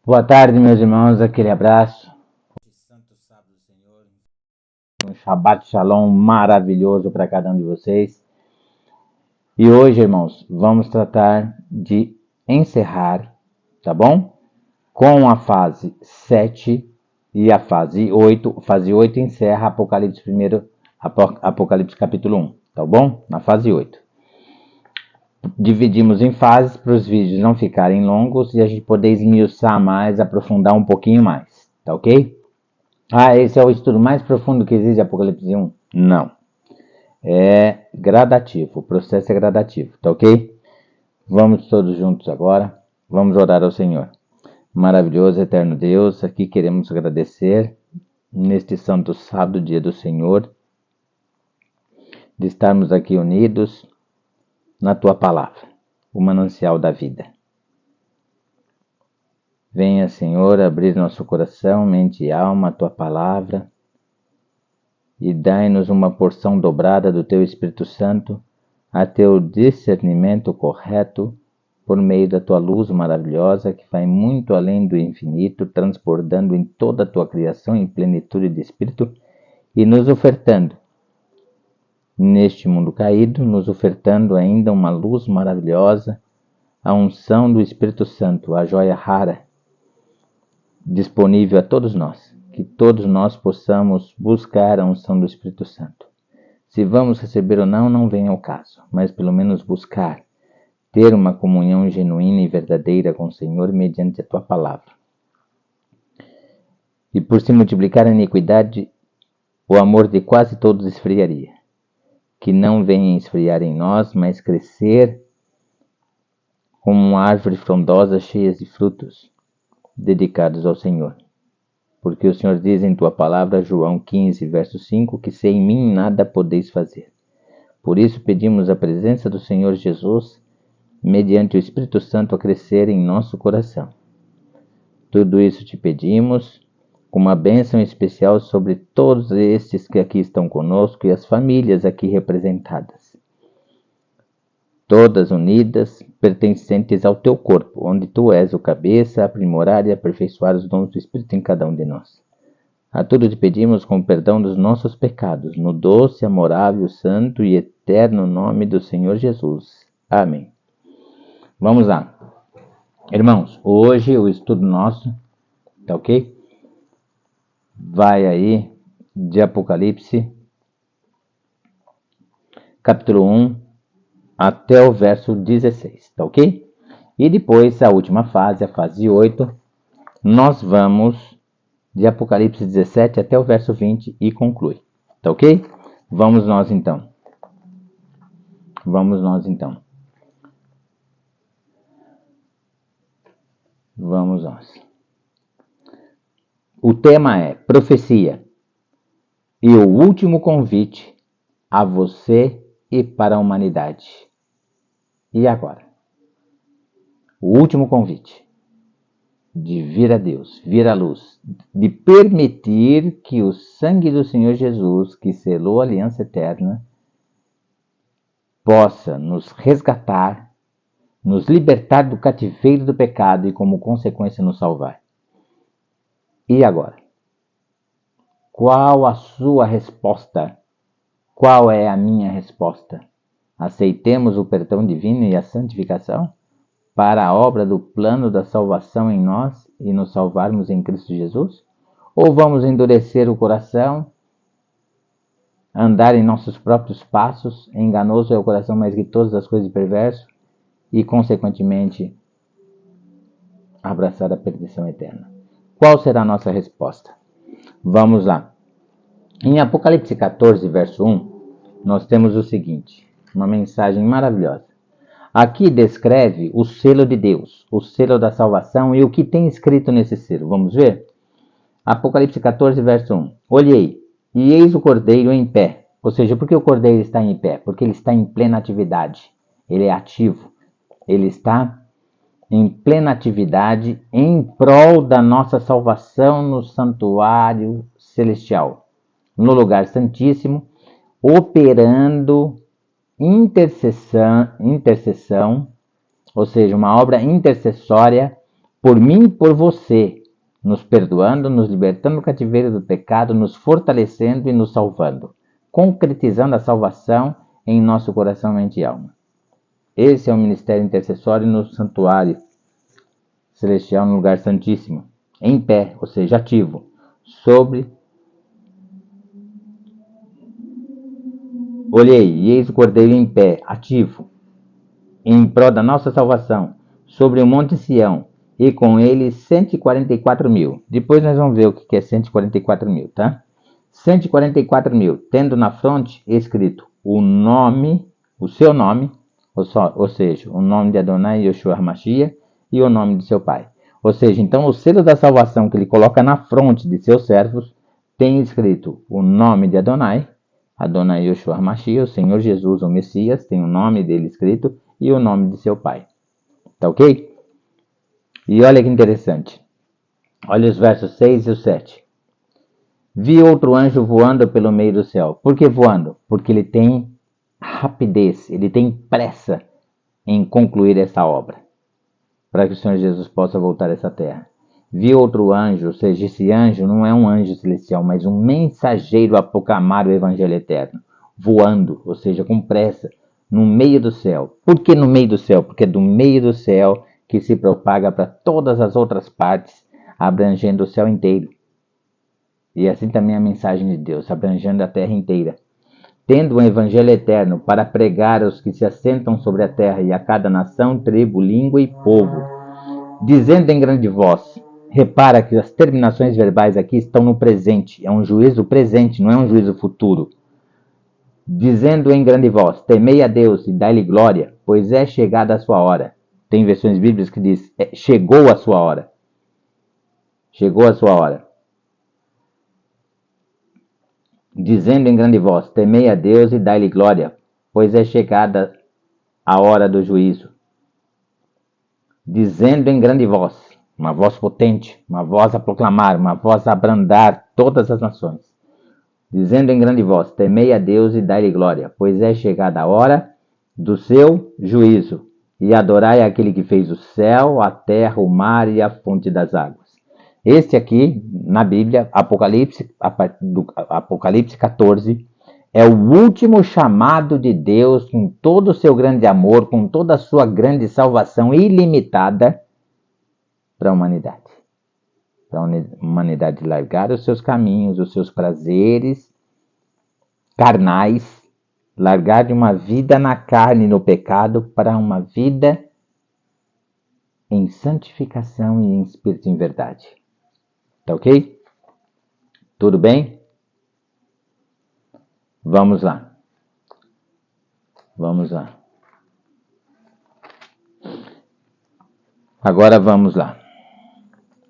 Boa tarde, meus irmãos, aquele abraço. Santo sábado do Senhor. Um Shabbat Shalom maravilhoso para cada um de vocês. E hoje, irmãos, vamos tratar de encerrar, tá bom? Com a fase 7 e a fase 8. Fase 8 encerra Apocalipse primeiro, Apocalipse capítulo 1, tá bom? Na fase 8. Dividimos em fases para os vídeos não ficarem longos e a gente poder esmiuçar mais, aprofundar um pouquinho mais, tá ok? Esse é o estudo mais profundo que existe de Apocalipse 1? Não. É gradativo, o processo é gradativo, tá ok? Vamos todos juntos agora, vamos orar ao Senhor. Maravilhoso, eterno Deus, aqui queremos agradecer neste santo sábado, dia do Senhor, de estarmos aqui unidos na Tua Palavra, o manancial da vida. Venha, Senhor, abrir nosso coração, mente e alma à Tua Palavra e dai-nos uma porção dobrada do Teu Espírito Santo até o discernimento correto por meio da Tua luz maravilhosa que vai muito além do infinito, transbordando em toda a Tua criação em plenitude de Espírito e nos ofertando neste mundo caído, nos ofertando ainda uma luz maravilhosa, a unção do Espírito Santo, a joia rara, disponível a todos nós, que todos nós possamos buscar a unção do Espírito Santo. Se vamos receber ou não, não vem ao caso, mas pelo menos buscar, ter uma comunhão genuína e verdadeira com o Senhor mediante a Tua Palavra. E por se multiplicar a iniquidade, o amor de quase todos esfriaria. Que não venha esfriar em nós, mas crescer como uma árvore frondosa cheia de frutos, dedicados ao Senhor. Porque o Senhor diz em Tua Palavra, João 15, verso 5, que sem mim nada podeis fazer. Por isso pedimos a presença do Senhor Jesus, mediante o Espírito Santo, a crescer em nosso coração. Tudo isso te pedimos, com uma bênção especial sobre todos estes que aqui estão conosco e as famílias aqui representadas. Todas unidas, pertencentes ao Teu corpo, onde Tu és o cabeça, a aprimorar e aperfeiçoar os dons do Espírito em cada um de nós. A tudo te pedimos com o perdão dos nossos pecados, no doce, amorável, santo e eterno nome do Senhor Jesus. Amém. Vamos lá. Irmãos, hoje o estudo nosso, tá ok? Vai aí de Apocalipse, capítulo 1, até o verso 16, tá ok? E depois, a última fase, a fase 8, nós vamos de Apocalipse 17 até o verso 20 e conclui, tá ok? Vamos nós então. Vamos nós. O tema é profecia e o último convite a você e para a humanidade. E agora? O último convite de vir a Deus, vir à luz, de permitir que o sangue do Senhor Jesus, que selou a aliança eterna, possa nos resgatar, nos libertar do cativeiro do pecado e, como consequência, nos salvar. E agora? Qual a sua resposta? Qual é a minha resposta? Aceitemos o perdão divino e a santificação para a obra do plano da salvação em nós e nos salvarmos em Cristo Jesus? Ou vamos endurecer o coração, andar em nossos próprios passos, enganoso é o coração mais que todas as coisas perverso, e consequentemente abraçar a perdição eterna? Qual será a nossa resposta? Vamos lá. Em Apocalipse 14, verso 1, nós temos o seguinte, uma mensagem maravilhosa. Aqui descreve o selo de Deus, o selo da salvação e o que tem escrito nesse selo. Vamos ver? Apocalipse 14, verso 1. Olhei, e eis o cordeiro em pé. Ou seja, por que o cordeiro está em pé? Porque ele está em plena atividade. Ele é ativo. Ele está em plena atividade em prol da nossa salvação no santuário celestial, no lugar santíssimo, operando intercessão, ou seja, uma obra intercessória por mim e por você, nos perdoando, nos libertando do cativeiro do pecado, nos fortalecendo e nos salvando, concretizando a salvação em nosso coração, mente e alma. Esse é o ministério intercessório no santuário celestial, no lugar santíssimo, em pé, ou seja, ativo, sobre... Olhei, e eis o Cordeiro em pé, ativo, em prol da nossa salvação, sobre o monte Sião, e com ele 144 mil. Depois nós vamos ver o que é 144 mil, tá? 144 mil, tendo na fronte escrito o nome, o seu nome, ou seja, o nome de Adonai Yeshua HaMashiach e o nome de seu pai. Ou seja, então o selo da salvação que ele coloca na fronte de seus servos tem escrito o nome de Adonai, Adonai Yeshua HaMashiach, o Senhor Jesus, o Messias, tem o nome dele escrito e o nome de seu pai. Tá ok? E olha que interessante. Olha os versos 6 e o 7. Vi outro anjo voando pelo meio do céu. Por que voando? Porque ele tem rapidez, ele tem pressa em concluir essa obra, para que o Senhor Jesus possa voltar a essa terra. Vi outro anjo, ou seja, esse anjo não é um anjo celestial, mas um mensageiro a proclamar o evangelho eterno, voando, ou seja, com pressa, no meio do céu. Por que no meio do céu? Porque é do meio do céu que se propaga para todas as outras partes, abrangendo o céu inteiro. E assim também a mensagem de Deus, abrangendo a terra inteira. Tendo um evangelho eterno para pregar aos que se assentam sobre a terra e a cada nação, tribo, língua e povo, dizendo em grande voz. Repara que as terminações verbais aqui estão no presente, é um juízo presente, não é um juízo futuro. Dizendo em grande voz, temei a Deus e dai-lhe glória, pois é chegada a sua hora. Tem versões bíblicas que diz, chegou a sua hora. Chegou a sua hora. Dizendo em grande voz, temei a Deus e dai-lhe glória, pois é chegada a hora do juízo. Dizendo em grande voz, uma voz potente, uma voz a proclamar, uma voz a abrandar todas as nações. Dizendo em grande voz, temei a Deus e dai-lhe glória, pois é chegada a hora do seu juízo, e adorai aquele que fez o céu, a terra, o mar e a fonte das águas. Este aqui, na Bíblia, Apocalipse 14, é o último chamado de Deus com todo o seu grande amor, com toda a sua grande salvação ilimitada para a humanidade. Para a humanidade largar os seus caminhos, os seus prazeres carnais, largar de uma vida na carne e no pecado para uma vida em santificação e em espírito e em verdade. Tá ok? Tudo bem? Vamos lá. Vamos lá. Agora vamos lá.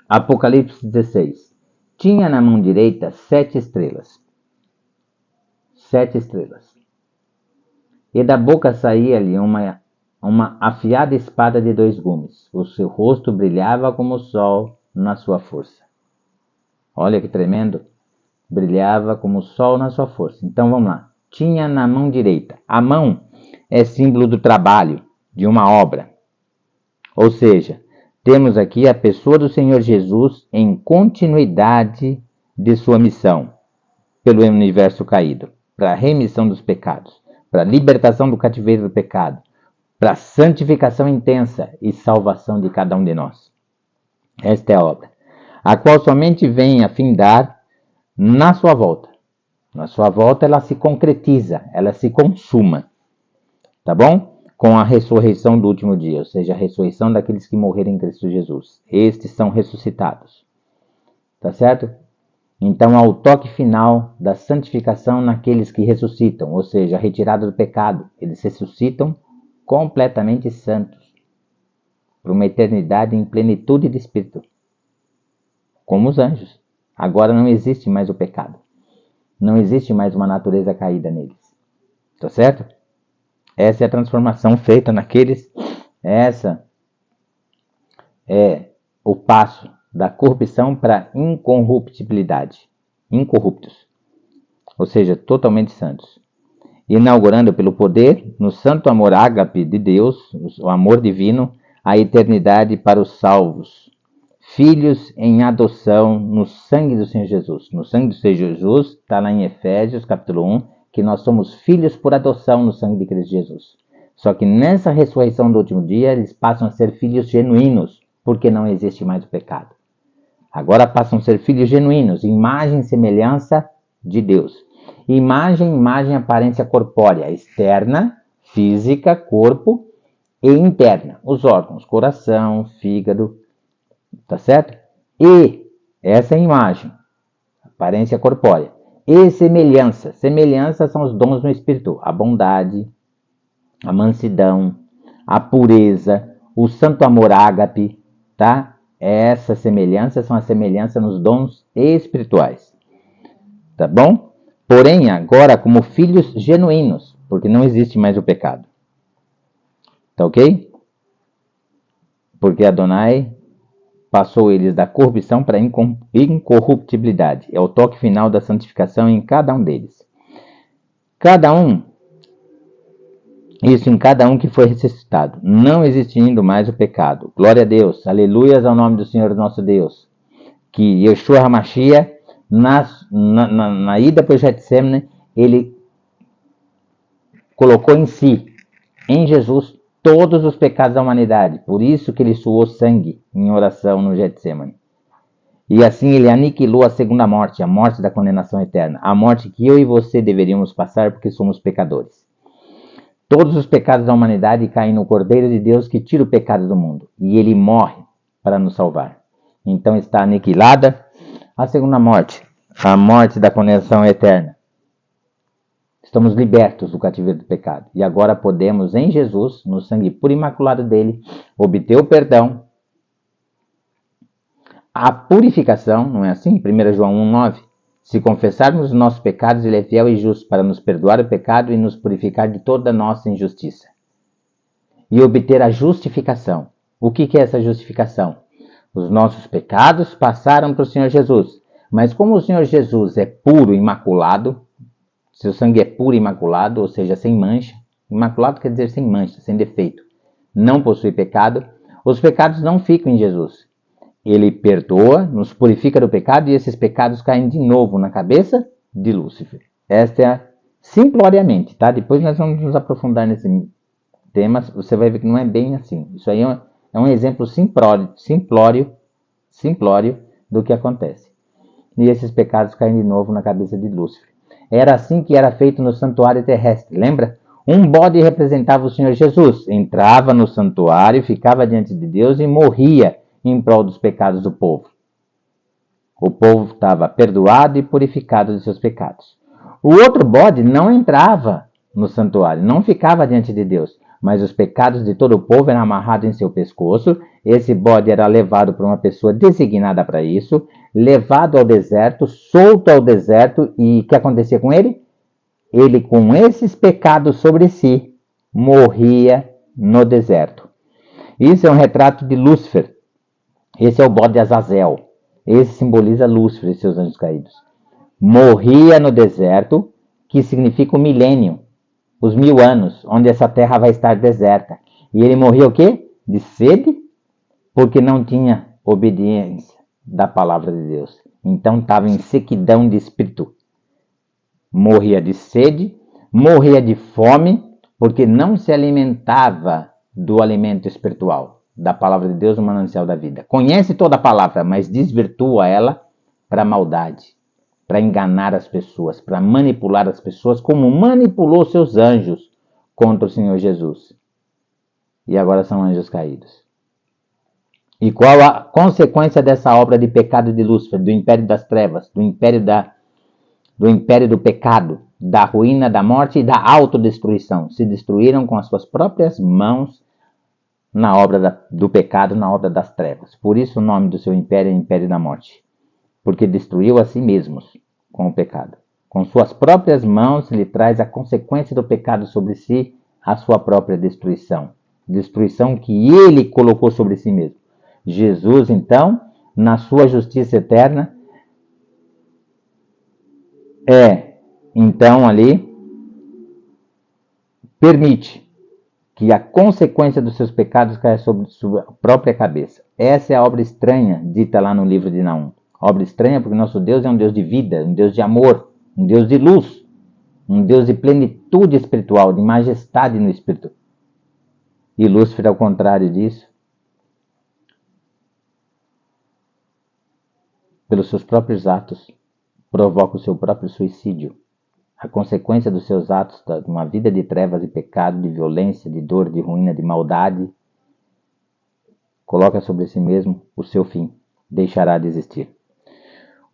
Apocalipse 16. Tinha na mão direita 7 estrelas. 7 estrelas. E da boca saía-lhe uma afiada espada de 2 gumes. O seu rosto brilhava como o sol na sua força. Olha que tremendo. Brilhava como o sol na sua força. Então vamos lá. Tinha na mão direita. A mão é símbolo do trabalho, de uma obra. Ou seja, temos aqui a pessoa do Senhor Jesus em continuidade de sua missão pelo universo caído, para a remissão dos pecados, para a libertação do cativeiro do pecado, para a santificação intensa e salvação de cada um de nós. Esta é a obra, a qual somente vem a findar na sua volta. Na sua volta ela se concretiza, ela se consuma. Tá bom? Com a ressurreição do último dia, ou seja, a ressurreição daqueles que morreram em Cristo Jesus. Estes são ressuscitados. Tá certo? Então há o toque final da santificação naqueles que ressuscitam, ou seja, a retirada do pecado. Eles ressuscitam completamente santos, para uma eternidade em plenitude de espírito, como os anjos. Agora não existe mais o pecado. Não existe mais uma natureza caída neles. Tá certo? Essa é a transformação feita naqueles. Essa é o passo da corrupção para a incorruptibilidade. Incorruptos. Ou seja, totalmente santos. Inaugurando pelo poder, no santo amor ágape de Deus, o amor divino, a eternidade para os salvos, filhos em adoção no sangue do Senhor Jesus. No sangue do Senhor Jesus, está lá em Efésios, capítulo 1, que nós somos filhos por adoção no sangue de Cristo Jesus. Só que nessa ressurreição do último dia, eles passam a ser filhos genuínos, porque não existe mais o pecado. Agora passam a ser filhos genuínos, imagem e semelhança de Deus. Imagem, aparência corpórea, externa, física, corpo, e interna, os órgãos, coração, fígado, tá certo? E essa é a imagem, aparência corpórea. E semelhança. Semelhança são os dons no espírito, a bondade, a mansidão, a pureza, o santo amor ágape, tá? Essas semelhanças são as semelhanças nos dons espirituais, tá bom? Porém, agora como filhos genuínos, porque não existe mais o pecado. Tá ok? Porque Adonai passou eles da corrupção para a incorruptibilidade. É o toque final da santificação em cada um deles. Isso em cada um que foi ressuscitado, não existindo mais o pecado. Glória a Deus, aleluias ao nome do Senhor nosso Deus. Que Yeshua HaMashiach, na ida para o Getsemane, ele colocou em si, em Jesus, todos os pecados da humanidade. Por isso que ele suou sangue em oração no Getsemane. E assim ele aniquilou a segunda morte, a morte da condenação eterna. A morte que eu e você deveríamos passar porque somos pecadores. Todos os pecados da humanidade caem no Cordeiro de Deus que tira o pecado do mundo. E ele morre para nos salvar. Então está aniquilada a segunda morte, a morte da condenação eterna. Estamos libertos do cativeiro do pecado. E agora podemos, em Jesus, no sangue puro e imaculado dele, obter o perdão, a purificação, não é assim? 1 João 1,9. Se confessarmos os nossos pecados, ele é fiel e justo para nos perdoar o pecado e nos purificar de toda a nossa injustiça. E obter a justificação. O que é essa justificação? Os nossos pecados passaram para o Senhor Jesus. Mas como o Senhor Jesus é puro e imaculado, seu sangue é puro e imaculado, ou seja, sem mancha. Imaculado quer dizer sem mancha, sem defeito. Não possui pecado. Os pecados não ficam em Jesus. Ele perdoa, nos purifica do pecado e esses pecados caem de novo na cabeça de Lúcifer. Esta é simploriamente, tá? Depois nós vamos nos aprofundar nesse tema. Você vai ver que não é bem assim. Isso aí é um exemplo simplório do que acontece. E esses pecados caem de novo na cabeça de Lúcifer. Era assim que era feito no santuário terrestre, lembra? Um bode representava o Senhor Jesus. Entrava no santuário, ficava diante de Deus e morria em prol dos pecados do povo. O povo estava perdoado e purificado de seus pecados. O outro bode não entrava no santuário, não ficava diante de Deus, mas os pecados de todo o povo eram amarrados em seu pescoço. Esse bode era levado por uma pessoa designada para isso, levado ao deserto, solto ao deserto, e o que acontecia com ele? Ele, com esses pecados sobre si, morria no deserto. Isso é um retrato de Lúcifer. Esse é o bode de Azazel. Esse simboliza Lúcifer e seus anjos caídos. Morria no deserto, que significa o milênio, os 1000 anos, onde essa terra vai estar deserta. E ele morria o quê? De sede, porque não tinha obediência da palavra de Deus. Então estava em sequidão de espírito. Morria de sede, morria de fome, porque não se alimentava do alimento espiritual, da palavra de Deus, o manancial da vida. Conhece toda a palavra, mas desvirtua ela para a maldade, para enganar as pessoas, para manipular as pessoas, como manipulou seus anjos contra o Senhor Jesus. E agora são anjos caídos. E qual a consequência dessa obra de pecado de Lúcifer, do império das trevas, do império do pecado, da ruína, da morte e da autodestruição? Se destruíram com as suas próprias mãos na obra do pecado, na obra das trevas. Por isso o nome do seu império é Império da Morte. Porque destruiu a si mesmos com o pecado. Com suas próprias mãos lhe traz a consequência do pecado sobre si, a sua própria destruição. Destruição que ele colocou sobre si mesmo. Jesus, então, na sua justiça eterna, então ali, permite que a consequência dos seus pecados cai sobre sua própria cabeça. Essa é a obra estranha dita lá no livro de Naum. Obra estranha porque nosso Deus é um Deus de vida, um Deus de amor, um Deus de luz, um Deus de plenitude espiritual, de majestade no espírito. E Lúcifer, ao contrário disso, pelos seus próprios atos, provoca o seu próprio suicídio. A consequência dos seus atos, de uma vida de trevas e pecado, de violência, de dor, de ruína, de maldade, coloca sobre si mesmo o seu fim. Deixará de existir.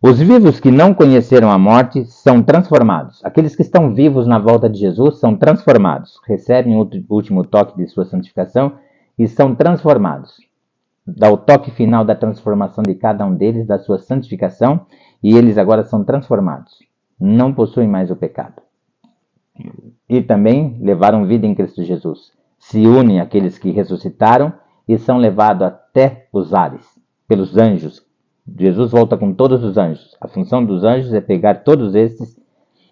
Os vivos que não conheceram a morte são transformados. Aqueles que estão vivos na volta de Jesus são transformados. Recebem o último toque de sua santificação e são transformados. Dá o toque final da transformação de cada um deles, da sua santificação, e eles agora são transformados. Não possuem mais o pecado. E também levaram vida em Cristo Jesus. Se unem àqueles que ressuscitaram e são levados até os ares, pelos anjos. Jesus volta com todos os anjos. A função dos anjos é pegar todos estes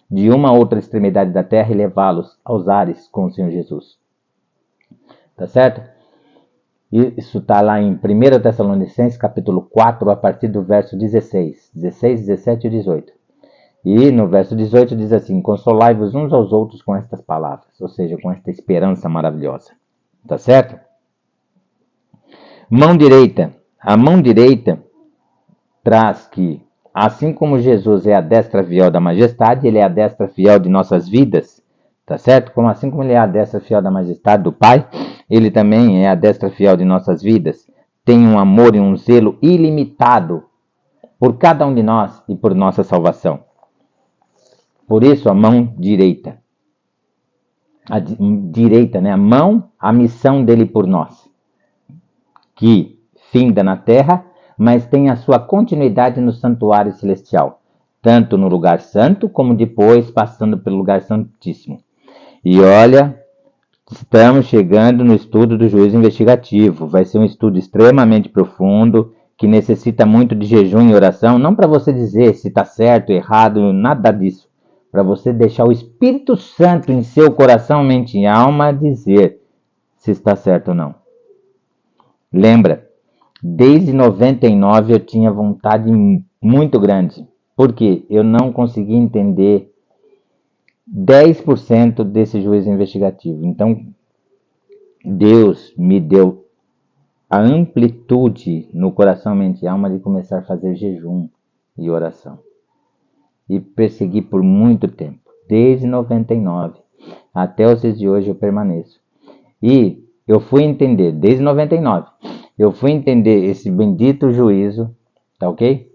de uma outra extremidade da terra e levá-los aos ares com o Senhor Jesus. Tá certo? Isso está lá em 1 Tessalonicenses, capítulo 4, a partir do verso 16, 17 e 18. E no verso 18 diz assim: consolai-vos uns aos outros com estas palavras, ou seja, com esta esperança maravilhosa. Tá certo? Mão direita. A mão direita traz que, assim como Jesus é a destra fiel da majestade, ele é a destra fiel de nossas vidas, tá certo? Assim como ele é a destra fiel da majestade do Pai, ele também é a destra fiel de nossas vidas. Tem um amor e um zelo ilimitado por cada um de nós e por nossa salvação. Por isso a mão direita. A direita, né? A mão, a missão dele por nós, que finda na terra, mas tem a sua continuidade no santuário celestial, tanto no lugar santo, como depois passando pelo lugar santíssimo. E olha, estamos chegando no estudo do juízo investigativo. Vai ser um estudo extremamente profundo, que necessita muito de jejum e oração, não para você dizer se está certo, errado, nada disso. Para você deixar o Espírito Santo em seu coração, mente e alma dizer se está certo ou não. Lembra? Desde 99 eu tinha vontade muito grande, porque eu não conseguia entender 10% desse juízo investigativo. Então, Deus me deu a amplitude no coração, mente e alma de começar a fazer jejum e oração. E persegui por muito tempo, desde 99 até os dias de hoje eu permaneço. E eu fui entender, desde 99, eu fui entender esse bendito juízo, tá ok?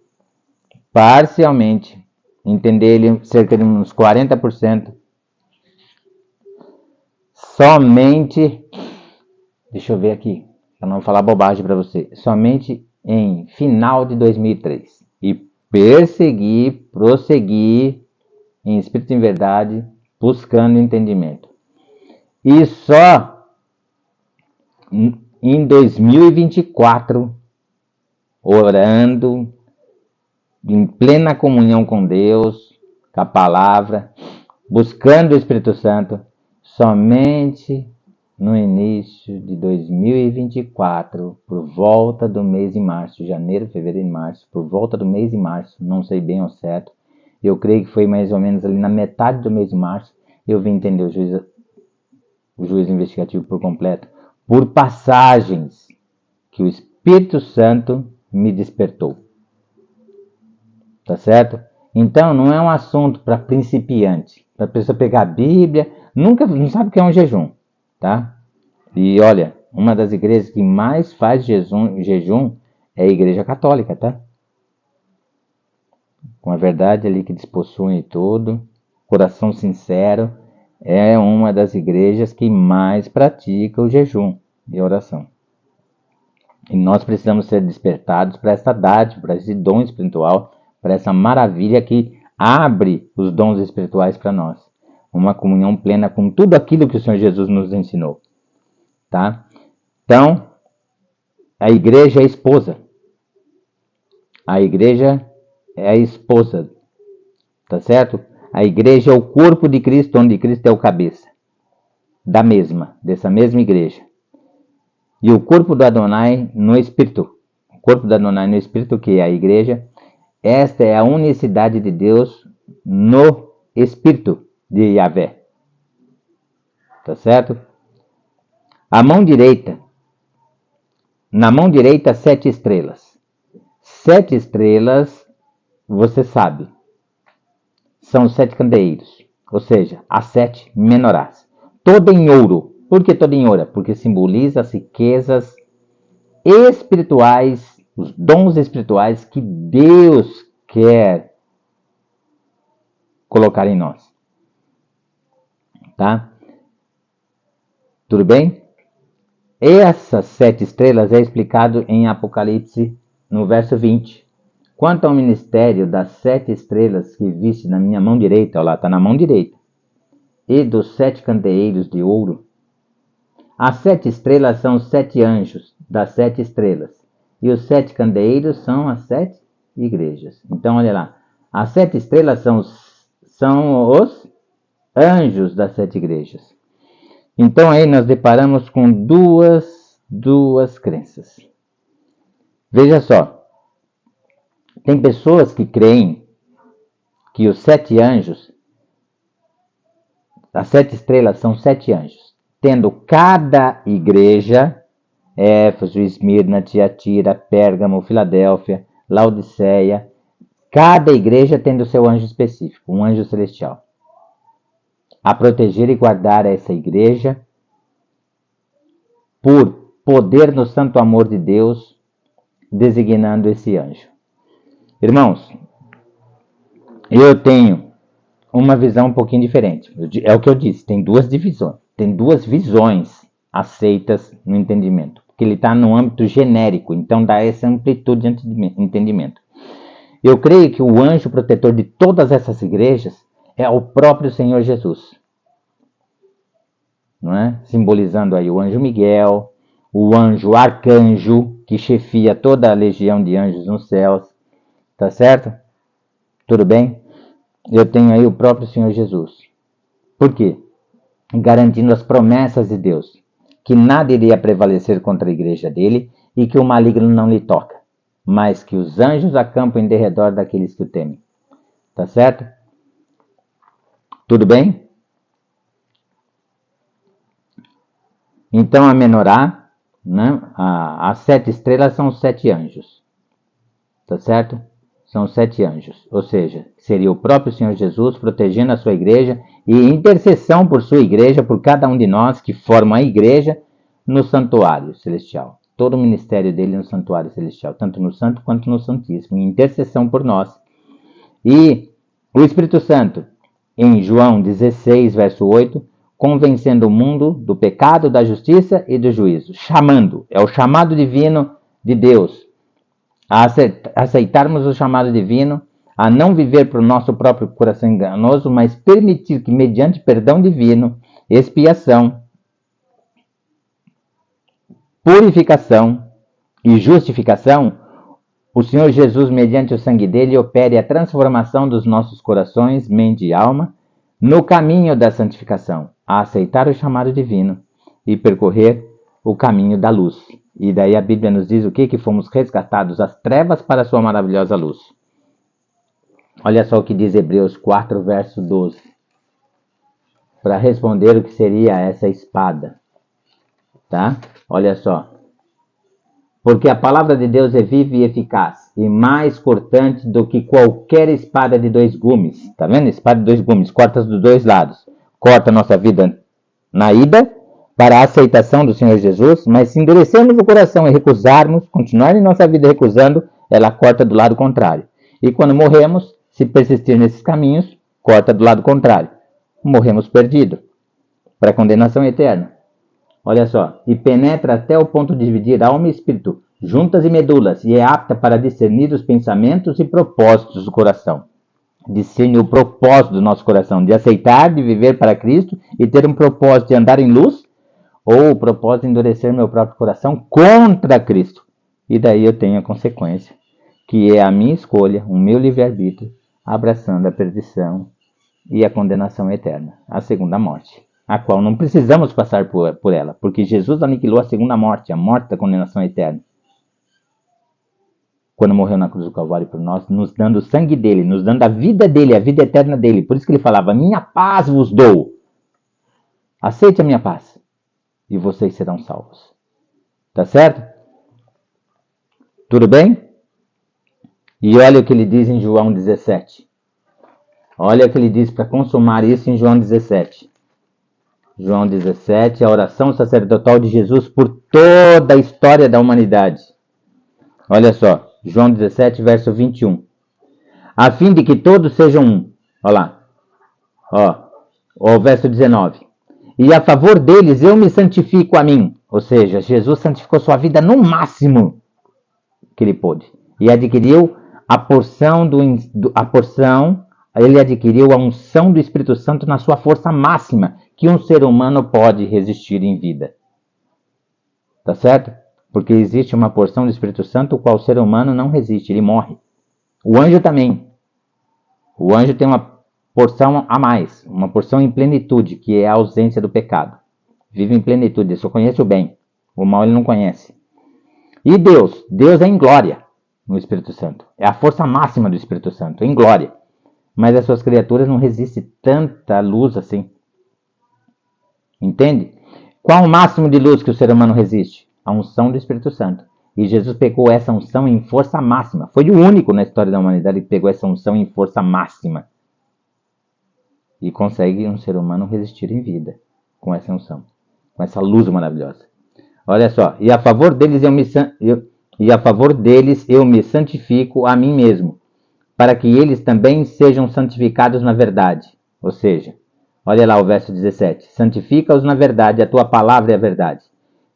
Parcialmente, entender ele cerca de uns 40%, somente, deixa eu ver aqui, para não falar bobagem para você, somente em final de 2003. E prossegui em espírito e em verdade, buscando entendimento. E só em 2024, orando, em plena comunhão com Deus, com a palavra, buscando o Espírito Santo, somente no início de 2024, por volta do mês de março, janeiro, fevereiro e março, por volta do mês de março, não sei bem ao certo, eu creio que foi mais ou menos ali na metade do mês de março, eu vim entender o juízo investigativo por completo, por passagens que o Espírito Santo me despertou. Tá certo? Então, não é um assunto para principiante, para a pessoa pegar a Bíblia, não sabe o que é um jejum, tá? E olha, uma das igrejas que mais faz jejum é a Igreja Católica, tá? Com a verdade ali que eles possuem e tudo, coração sincero, é uma das igrejas que mais pratica o jejum e oração. E nós precisamos ser despertados para essa dádiva, para esse dom espiritual, para essa maravilha que abre os dons espirituais para nós. Uma comunhão plena com tudo aquilo que o Senhor Jesus nos ensinou. Tá? Então, a igreja é a esposa. A igreja é a esposa. Tá certo? A igreja é o corpo de Cristo, onde Cristo é o cabeça. dessa mesma igreja. E o corpo do Adonai no Espírito. O corpo do Adonai no Espírito, que é a igreja. Esta é a unicidade de Deus no Espírito de Yahvé. Tá certo? A mão direita. Na mão direita, 7 estrelas. 7 estrelas, você sabe, são 7 candeeiros. Ou seja, as 7 menorás. Toda em ouro. Por que toda em ouro? Porque simboliza as riquezas espirituais, os dons espirituais que Deus quer colocar em nós. Tá? Tudo bem? Essas 7 estrelas é explicado em Apocalipse, no verso 20. Quanto ao ministério das 7 estrelas que viste na minha mão direita, olha lá, está na mão direita, e dos 7 candeeiros de ouro, as 7 estrelas são os 7 anjos das 7 estrelas, e os 7 candeeiros são as 7 igrejas. Então, olha lá, as 7 estrelas são os anjos das 7 igrejas. Então, aí nós deparamos com duas crenças. Veja só, tem pessoas que creem que os 7 anjos, as 7 estrelas são 7 anjos, tendo cada igreja, Éfeso, Esmirna, Tiatira, Pérgamo, Filadélfia, Laodiceia, cada igreja tendo seu anjo específico, um anjo celestial, a proteger e guardar essa igreja por poder no santo amor de Deus, designando esse anjo. Irmãos, eu tenho uma visão um pouquinho diferente. É o que eu disse, tem duas divisões, tem duas visões aceitas no entendimento, porque ele está no âmbito genérico, então dá essa amplitude de entendimento. Eu creio que o anjo protetor de todas essas igrejas é o próprio Senhor Jesus, não é? Simbolizando aí o anjo Miguel, o anjo arcanjo, que chefia toda a legião de anjos nos céus, tá certo? Tudo bem? Eu tenho aí o próprio Senhor Jesus. Por quê? Garantindo as promessas de Deus, que nada iria prevalecer contra a igreja dele e que o maligno não lhe toca, mas que os anjos acampam em derredor daqueles que o temem. Tá certo? Tudo bem? Então a menorá, né? As 7 estrelas são os 7 anjos. Tá certo? São 7 anjos, ou seja, seria o próprio Senhor Jesus protegendo a sua igreja e intercessão por sua igreja, por cada um de nós que forma a igreja no santuário celestial. Todo o ministério dele no santuário celestial, tanto no santo quanto no santíssimo, intercessão por nós. E o Espírito Santo, em João 16, verso 8, convencendo o mundo do pecado, da justiça e do juízo. Chamando, é o chamado divino de Deus. A aceitarmos o chamado divino, a não viver para o nosso próprio coração enganoso, mas permitir que, mediante perdão divino, expiação, purificação e justificação, o Senhor Jesus, mediante o sangue dele, opere a transformação dos nossos corações, mente e alma, no caminho da santificação, a aceitar o chamado divino e percorrer o caminho da luz. E daí a Bíblia nos diz o quê? Que fomos resgatados das trevas para a sua maravilhosa luz. Olha só o que diz Hebreus 4, verso 12. Para responder o que seria essa espada. Tá? Olha só. Porque a palavra de Deus é viva e eficaz, e mais cortante do que qualquer espada de 2 gumes. Tá vendo? Espada de 2 gumes, corta dos 2 lados. Corta a nossa vida na ida, para a aceitação do Senhor Jesus, mas se endurecermos o coração e recusarmos, continuar em nossa vida recusando, ela corta do lado contrário. E quando morremos, se persistir nesses caminhos, corta do lado contrário. Morremos perdidos, para a condenação eterna. Olha só, e penetra até o ponto de dividir alma e espírito, juntas e medulas, e é apta para discernir os pensamentos e propósitos do coração. Discerne o propósito do nosso coração, de aceitar, de viver para Cristo e ter um propósito de andar em luz, ou o propósito de endurecer meu próprio coração contra Cristo. E daí eu tenho a consequência, que é a minha escolha, o meu livre-arbítrio, abraçando a perdição e a condenação eterna, a segunda morte. a qual não precisamos passar por ela, porque Jesus aniquilou a segunda morte, a morte da condenação eterna. Quando morreu na cruz do Calvário por nós, nos dando o sangue dele, nos dando a vida dele, a vida eterna dele. Por isso que ele falava, minha paz vos dou. Aceite a minha paz e vocês serão salvos. Tá certo? Tudo bem? E olha o que ele diz em João 17. Olha o que ele diz para consumar isso em João 17. João 17, a oração sacerdotal de Jesus por toda a história da humanidade. Olha só, João 17, verso 21. A fim de que todos sejam um. Olha lá. Ó, o verso 19. E a favor deles eu me santifico a mim. Ou seja, Jesus santificou sua vida no máximo que ele pôde. E adquiriu ele adquiriu a unção do Espírito Santo na sua força máxima, que um ser humano pode resistir em vida. Tá certo? Porque existe uma porção do Espírito Santo, o qual o ser humano não resiste, ele morre. O anjo também. O anjo tem uma porção a mais, uma porção em plenitude, que é a ausência do pecado. Vive em plenitude, ele só conhece o bem. O mal ele não conhece. E Deus é em glória no Espírito Santo. É a força máxima do Espírito Santo, em glória. Mas as suas criaturas não resistem tanta luz assim. Entende? Qual o máximo de luz que o ser humano resiste? A unção do Espírito Santo. E Jesus pegou essa unção em força máxima. Foi o único na história da humanidade que pegou essa unção em força máxima. E consegue um ser humano resistir em vida com essa unção. Com essa luz maravilhosa. Olha só. E a favor deles eu me santifico a mim mesmo, para que eles também sejam santificados na verdade. Ou seja, olha lá o verso 17. Santifica-os na verdade, a tua palavra é a verdade.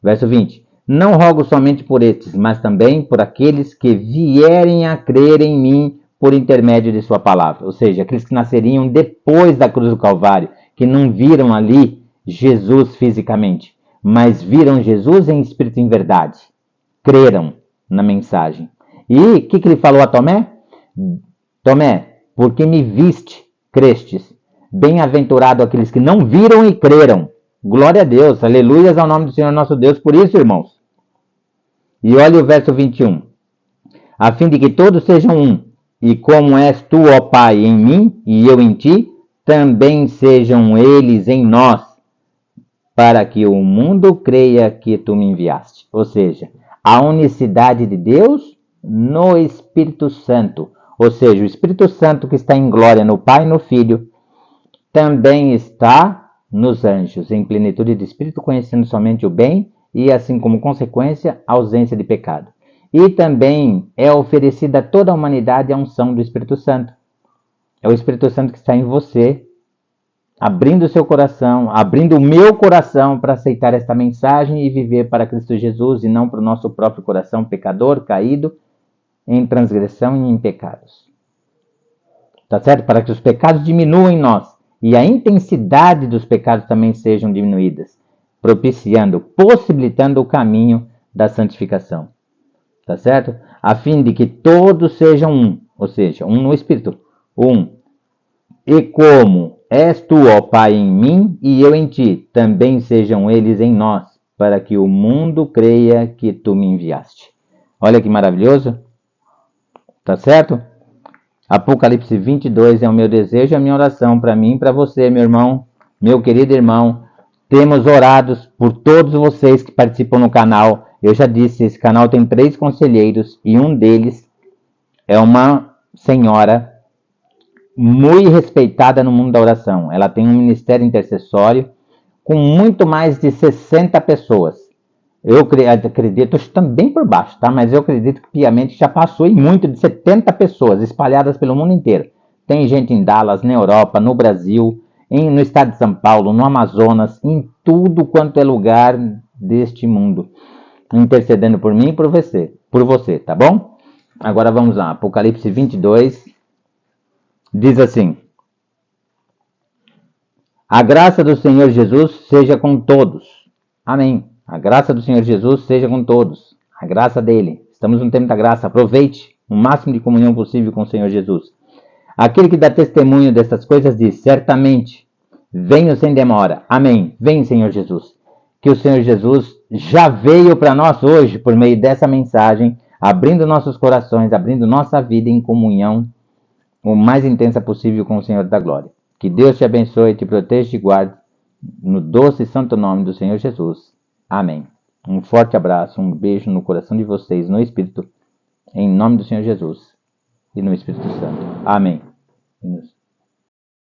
Verso 20. Não rogo somente por estes, mas também por aqueles que vierem a crer em mim por intermédio de sua palavra. Ou seja, aqueles que nasceriam depois da cruz do Calvário, que não viram ali Jesus fisicamente, mas viram Jesus em espírito e em verdade. Creram na mensagem. E o que ele falou a Tomé? Tomé, porque me viste, crestes. Bem-aventurado aqueles que não viram e creram. Glória a Deus, aleluias ao nome do Senhor nosso Deus por isso, irmãos. E olha o verso 21. A fim de que todos sejam um, e como és tu, ó Pai, em mim, e eu em ti, também sejam eles em nós, para que o mundo creia que tu me enviaste. Ou seja, a unicidade de Deus no Espírito Santo. Ou seja, o Espírito Santo que está em glória no Pai e no Filho, também está nos anjos, em plenitude de Espírito, conhecendo somente o bem e, assim como consequência, a ausência de pecado. E também é oferecida a toda a humanidade a unção do Espírito Santo. É o Espírito Santo que está em você, abrindo o seu coração, abrindo o meu coração para aceitar esta mensagem e viver para Cristo Jesus e não para o nosso próprio coração pecador, caído, em transgressão e em pecados. Tá certo? Para que os pecados diminuam em nós e a intensidade dos pecados também sejam diminuídas, propiciando, possibilitando o caminho da santificação. Tá certo? A fim de que todos sejam um, ou seja, um no Espírito, um. E como és tu, ó Pai, em mim e eu em ti, também sejam eles em nós, para que o mundo creia que tu me enviaste. Olha que maravilhoso. Tá certo? Apocalipse 22 é o meu desejo, a minha oração para mim e para você, meu irmão, meu querido irmão. Temos orado por todos vocês que participam no canal. Eu já disse, esse canal tem 3 conselheiros e um deles é uma senhora muito respeitada no mundo da oração. Ela tem um ministério intercessório com muito mais de 60 pessoas. Eu acredito, estou chutando bem por baixo, tá? Mas eu acredito que piamente já passou em muito de 70 pessoas espalhadas pelo mundo inteiro. Tem gente em Dallas, na Europa, no Brasil, no estado de São Paulo, no Amazonas, em tudo quanto é lugar deste mundo, intercedendo por mim e por você, tá bom? Agora vamos lá, Apocalipse 22, diz assim: a graça do Senhor Jesus seja com todos. Amém. A graça do Senhor Jesus seja com todos. A graça dele. Estamos no tempo da graça. Aproveite o máximo de comunhão possível com o Senhor Jesus. Aquele que dá testemunho dessas coisas diz: certamente, Venha sem demora. Amém. Vem, Senhor Jesus. Que o Senhor Jesus já veio para nós hoje por meio dessa mensagem, abrindo nossos corações, abrindo nossa vida em comunhão o mais intensa possível com o Senhor da Glória. Que Deus te abençoe, te proteja e te guarde, no doce e santo nome do Senhor Jesus. Amém. Um forte abraço, um beijo no coração de vocês, no Espírito, em nome do Senhor Jesus e no Espírito Santo. Amém.